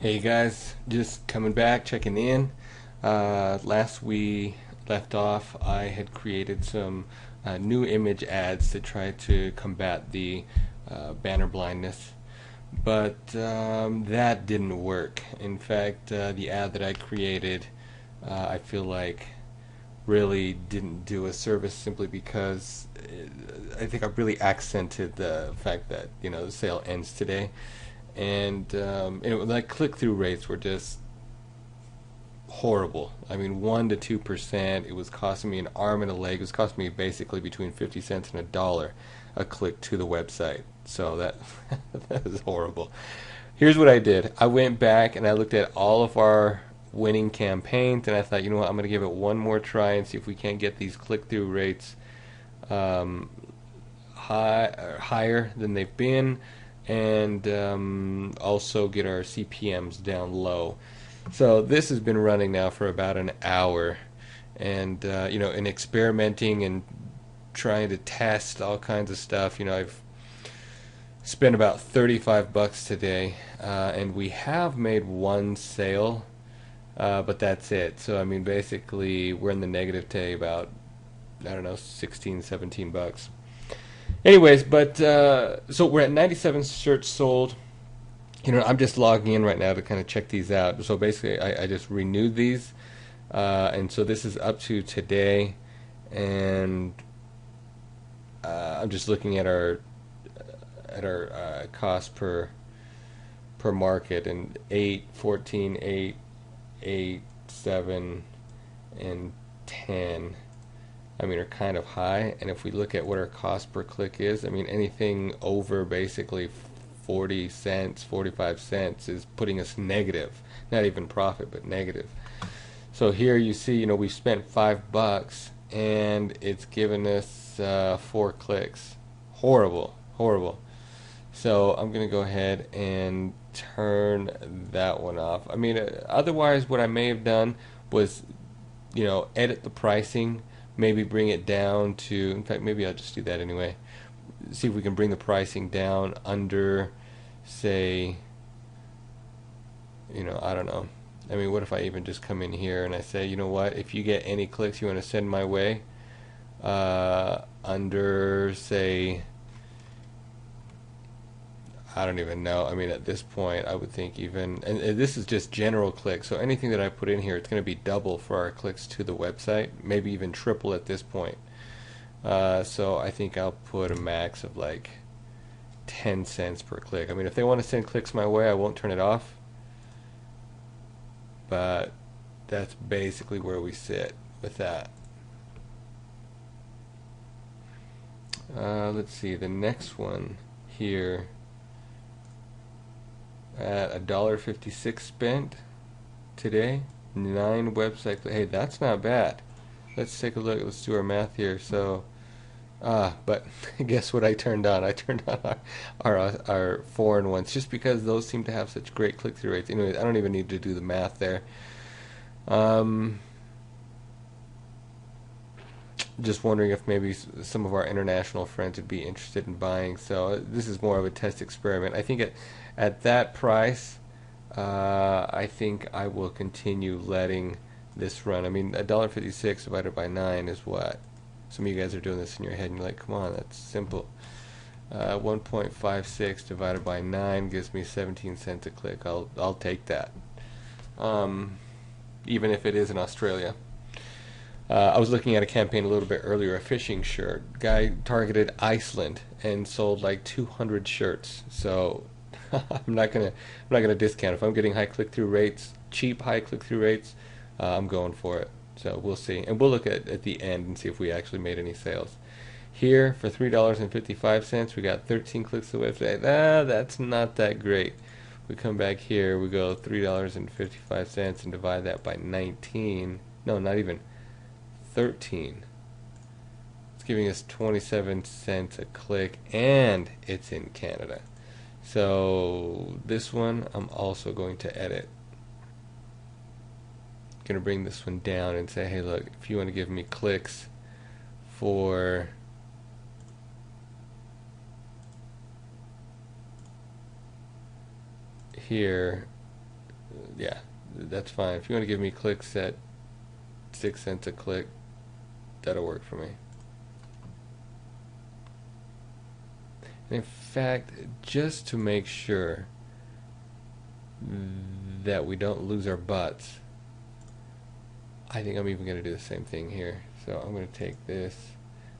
Hey guys, just coming back, checking in. Last we left off, I had created some new image ads to try to combat the banner blindness, but that didn't work. In fact, the ad that I created, I feel like really didn't do a service simply because I think I really accented the fact that the sale ends today, and like click-through rates were just horrible. I mean, 1 to 2%. It was costing me an arm and a leg. It was costing me basically between 50 cents and $1 a click to the website. So that that is horrible. Here's what I did. I went back and I looked at all of our winning campaigns, and I thought, you know what, I'm going to give it one more try and see if we can't get these click-through rates um, higher than they've been, and also get our CPMs down low. So this has been running now for about an hour, and in experimenting and trying to test all kinds of stuff. I've spent about $35 today, and we have made one sale, but that's it. So I mean, basically, we're in the negative today about, I don't know, 16, $17. Anyways, but so we're at 97 shirts sold. I'm just logging in right now to kind of check these out. So basically, I just renewed these, and so this is up to today, and I'm just looking at our cost per market, and 8, 14, 8, 8, 7, and 10. I mean, are kind of high. And if we look at what our cost per click is, I mean, anything over basically 40 cents, 45 cents is putting us negative. Not even profit, but negative. So here you see, we've spent $5 and it's given us 4 clicks. Horrible, horrible. So I'm going to go ahead and turn that one off. I mean, otherwise, what I may have done was, edit the pricing, maybe bring it down to, in fact, maybe I'll just do that anyway. See if we can bring the pricing down under, say, I don't know. I mean, what if I even just come in here and I say, you know what, if you get any clicks you want to send my way, under, say, I don't even know. I mean, at this point, I would think even, and this is just general clicks, so anything that I put in here, it's going to be double for our clicks to the website, maybe even triple at this point. So I think I'll put a max of like 10 cents per click. I mean, if they want to send clicks my way, I won't turn it off, but that's basically where we sit with that. Let's see, the next one here at $1.56 spent today, 9 website. Hey, that's not bad. Let's take a look. Let's do our math here. So, but guess what I turned on? I turned on our foreign ones just because those seem to have such great click-through rates. Anyways, I don't even need to do the math there. Just wondering if maybe some of our international friends would be interested in buying. So this is more of a test experiment. I think at that price, I think I will continue letting this run. I mean, $1.56 divided by 9 is what? Some of you guys are doing this in your head and you're like, come on, that's simple. 1.56 divided by 9 gives me 17 cents a click. I'll take that. Even if it is in Australia. I was looking at a campaign a little bit earlier, a fishing shirt. Guy targeted Iceland and sold like 200 shirts. So I'm not gonna discount. If I'm getting high click-through rates, cheap high click-through rates, I'm going for it. So we'll see, and we'll look at the end and see if we actually made any sales. Here for $3.55, we got 13 clicks to the website. That's not that great. We come back here, we go $3.55 and divide that by 19. No, not even 13. It's giving us 27 cents a click, and it's in Canada. So this one I'm also going to edit. Going to bring this one down and say, hey, look, if you want to give me clicks for here, Yeah, that's fine. If you want to give me clicks at 6 cents a click, that'll work for me. And in fact, just to make sure that we don't lose our butts, I think I'm even going to do the same thing here. So I'm going to take this,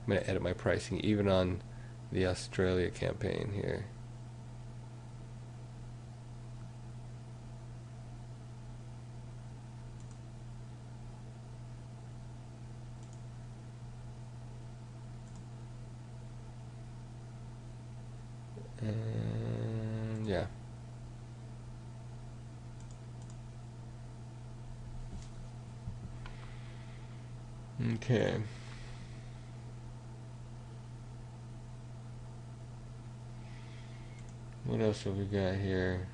I'm going to edit my pricing even on the Australia campaign here. And yeah. Okay. What else have we got here?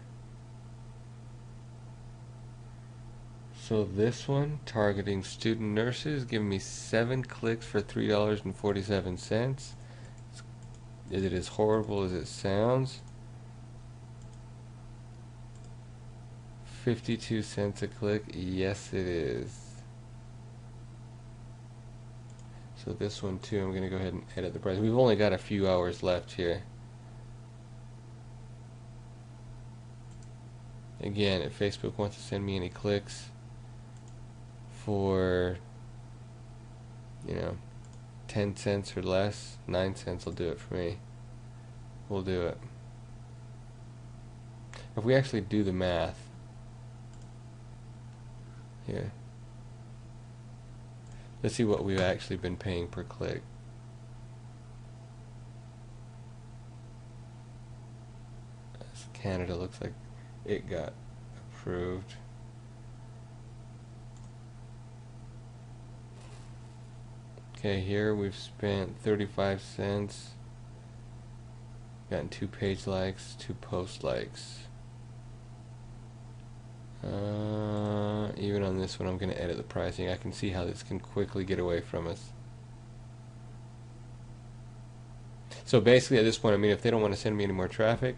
So this one, targeting student nurses, giving me 7 clicks for $3.47. Is it as horrible as it sounds? 52 cents a click. Yes, it is. So this one too, I'm going to go ahead and edit the price. We've only got a few hours left here. Again, if Facebook wants to send me any clicks for, 10 cents or less, 9 cents will do it for me. We'll do it. If we actually do the math here, let's see what we've actually been paying per click. Canada looks like it got approved. Okay, here we've spent 35 cents. Gotten 2 page likes, 2 post likes. Even on this one, I'm going to edit the pricing. I can see how this can quickly get away from us. So basically, at this point, I mean, if they don't want to send me any more traffic,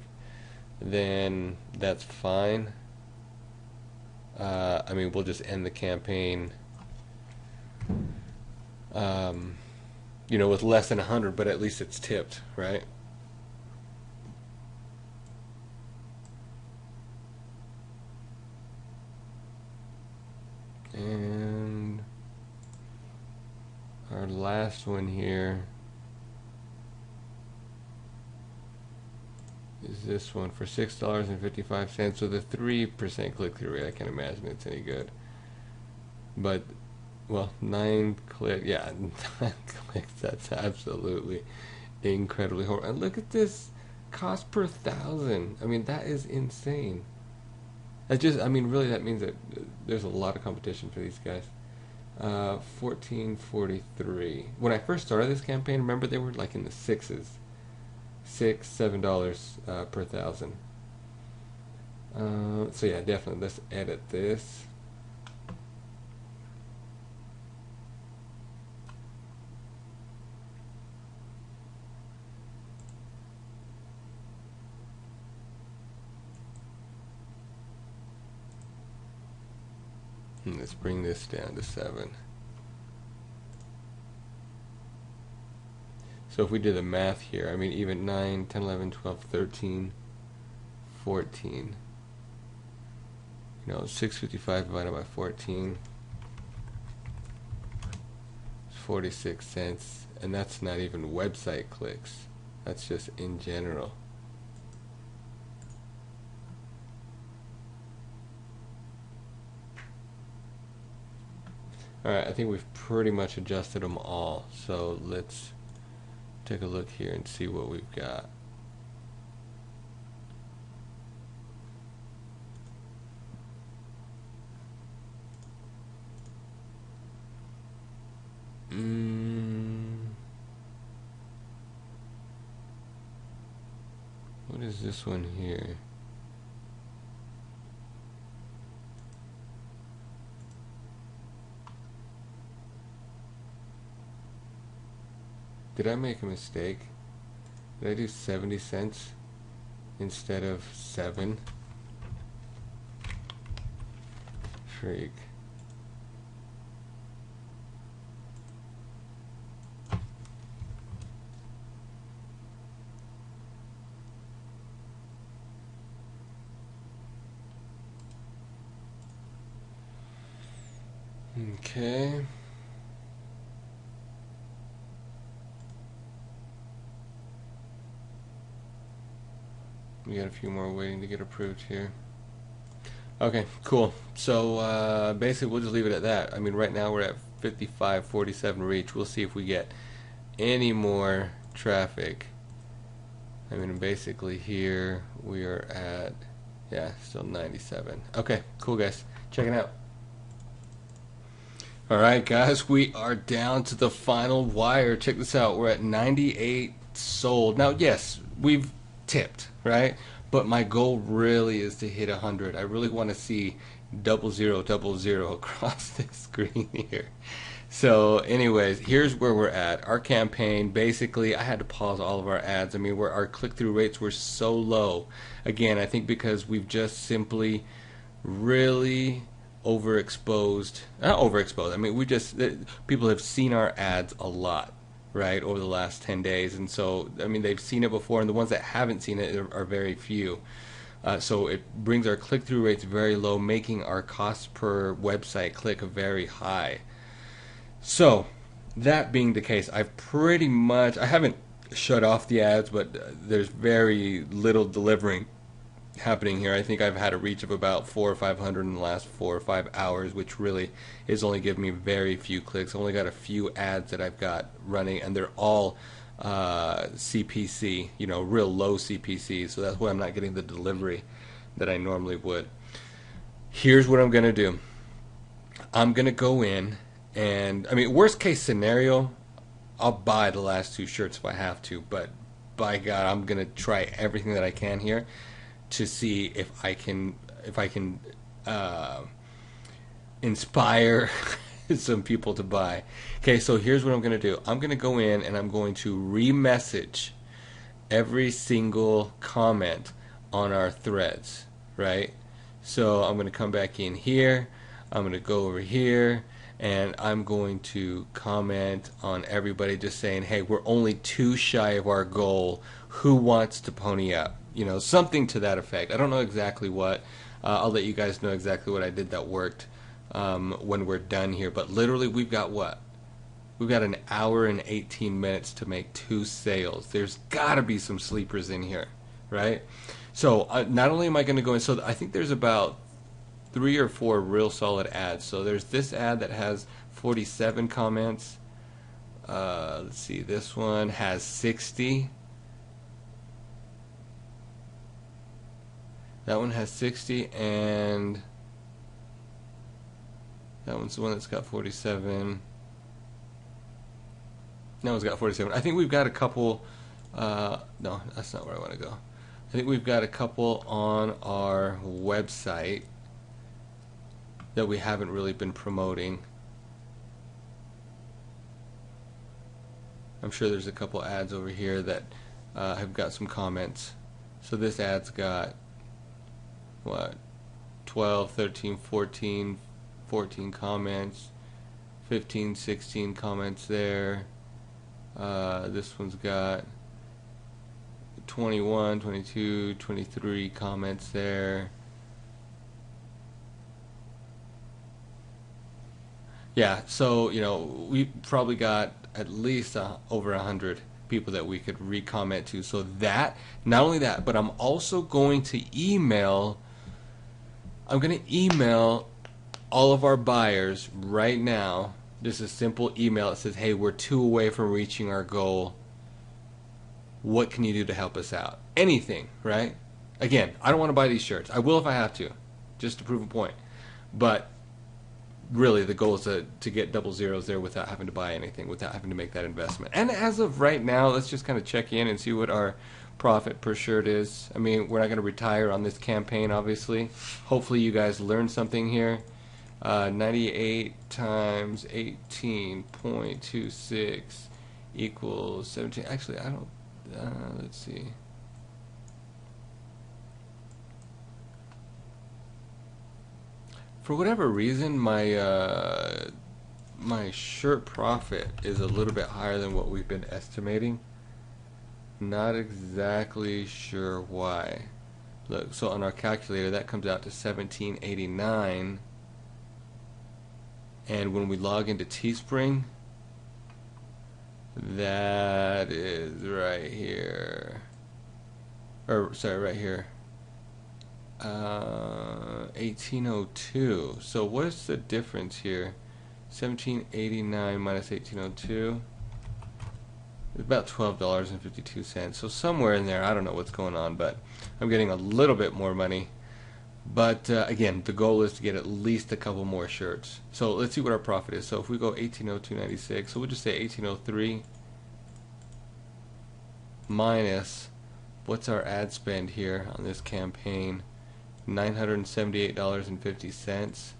then that's fine. I mean, we'll just end the campaign, with less than 100, but at least it's tipped, right? And our last one here is this one for $6.55. So the 3% click-through rate, I can't imagine it's any good. But, well, 9 clicks, yeah, 9 clicks, that's absolutely incredibly horrible. And look at this cost per 1,000. I mean, that is insane. Really, that means that there's a lot of competition for these guys. 14.43. When I first started this campaign, remember they were like in the sixes, $7 per 1,000. So yeah, definitely. Let's edit this. And let's bring this down to 7. So if we do the math here, I mean, even 9, 10, 11, 12, 13, 14. 655 divided by 14 is 46 cents. And that's not even website clicks. That's just in general. Alright, I think we've pretty much adjusted them all. So let's take a look here and see what we've got. What is this one here? Did I make a mistake? Did I do 70 cents instead of 7? freak. Okay. We got a few more waiting to get approved here. Okay, cool. So basically we'll just leave it at that. I mean, right now we're at 5547 reach. We'll see if we get any more traffic. I mean, basically here we are at, yeah, still 97. Okay, cool guys. Check it out. Alright guys, we are down to the final wire. Check this out. We're at 98 sold. Now, yes, we've tipped, right? But my goal really is to hit 100. I really want to see 0000 across the screen here. So anyways, here's where we're at. Our campaign, basically, I had to pause all of our ads. I mean, our click-through rates were so low. Again, I think because we've just simply really overexposed. Not overexposed. I mean, people have seen our ads a lot, right, over the last 10 days. And so, I mean, they've seen it before, and the ones that haven't seen it are very few. So it brings our click-through rates very low, making our cost per website click very high. So, that being the case, I haven't shut off the ads, but there's very little delivering happening here. I think I've had a reach of about 400 or 500 in the last 4 or 5 hours, which really is only giving me very few clicks. I've only got a few ads that I've got running, and they're all CPC, you know, real low CPC, so that's why I'm not getting the delivery that I normally would. Here's what I'm going to do. I'm going to go in and, I mean, worst case scenario, I'll buy the last 2 shirts if I have to, but by God, I'm going to try everything that I can here to see if I can inspire some people to buy. Okay, so here's what I'm going to do. I'm going to go in and I'm going to re-message every single comment on our threads, right? So I'm going to come back in here. I'm going to go over here, and I'm going to comment on everybody just saying, hey, we're only 2 shy of our goal. Who wants to pony up? You know, something to that effect. I don't know exactly what. I'll let you guys know exactly what I did that worked when we're done here. But literally, we've got what? We've got an hour and 18 minutes to make 2 sales. There's got to be some sleepers in here, right? So not only am I going to go in, so I think there's about 3 or 4 real solid ads. So there's this ad that has 47 comments. Let's see, this one has 60. That one has 60, and that one's the one that's got 47. That one's got 47. I think we've got a couple. No, that's not where I want to go. I think we've got a couple on our website that we haven't really been promoting. I'm sure there's a couple ads over here that have got some comments. So this ad's got what, 12, 13, 14 comments, 15, 16 comments there. This one's got 21, 22, 23 comments there. Yeah, so, you know, we probably got at least over 100 people that we could re-comment to. So that, not only that, but I'm also going to email all of our buyers right now. Just a simple email that says, hey, we're 2 away from reaching our goal. What can you do to help us out? Anything, right? Again, I don't want to buy these shirts. I will if I have to, just to prove a point. But really, the goal is to get 00 there without having to buy anything, without having to make that investment. And as of right now, let's just kind of check in and see what our profit per shirt is. I mean, we're not going to retire on this campaign, obviously. Hopefully you guys learned something here. 98 times 18.26 equals 17. Actually, I don't, let's see. For whatever reason, my shirt profit is a little bit higher than what we've been estimating. Not exactly sure why. Look, so on our calculator that comes out to 1789, and when we log into Teespring, that is right here, or sorry, right here, 1802. So what's the difference here? 1789 minus 1802. It's about $12.52. So somewhere in there, I don't know what's going on, but I'm getting a little bit more money. But again, the goal is to get at least a couple more shirts. So let's see what our profit is. So if we go 1802.96, so we'll just say 1803 minus, what's our ad spend here on this campaign? $978.50.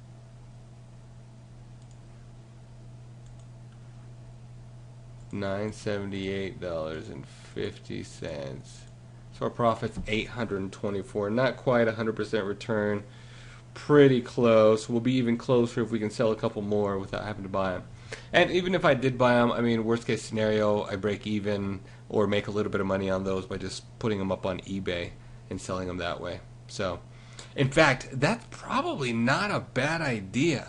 $978.50. So our profit's $824. Not quite 100% return. Pretty close. We'll be even closer if we can sell a couple more without having to buy them. And even if I did buy them, I mean, worst case scenario, I break even or make a little bit of money on those by just putting them up on eBay and selling them that way. So, in fact, that's probably not a bad idea.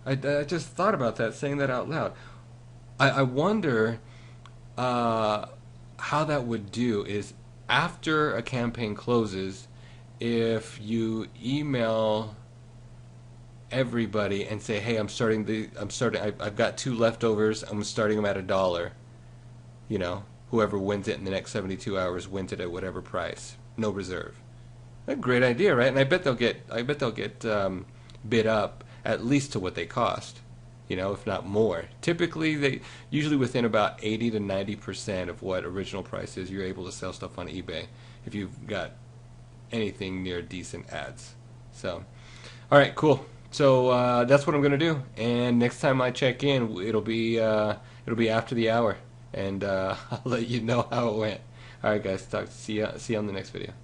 I just thought about that, saying that out loud. I wonder how that would do is after a campaign closes, if you email everybody and say, "Hey, I've got 2 leftovers. I'm starting them at $1." You know, whoever wins it in the next 72 hours wins it at whatever price, no reserve. A great idea, right? And I bet they'll get bid up at least to what they cost. You know, if not more. Typically, they usually within about 80 to 90% of what original price is, you're able to sell stuff on eBay if you've got anything near decent ads. So, all right, cool. So that's what I'm gonna do. And next time I check in, it'll be after the hour, and I'll let you know how it went. All right, guys. See you on the next video.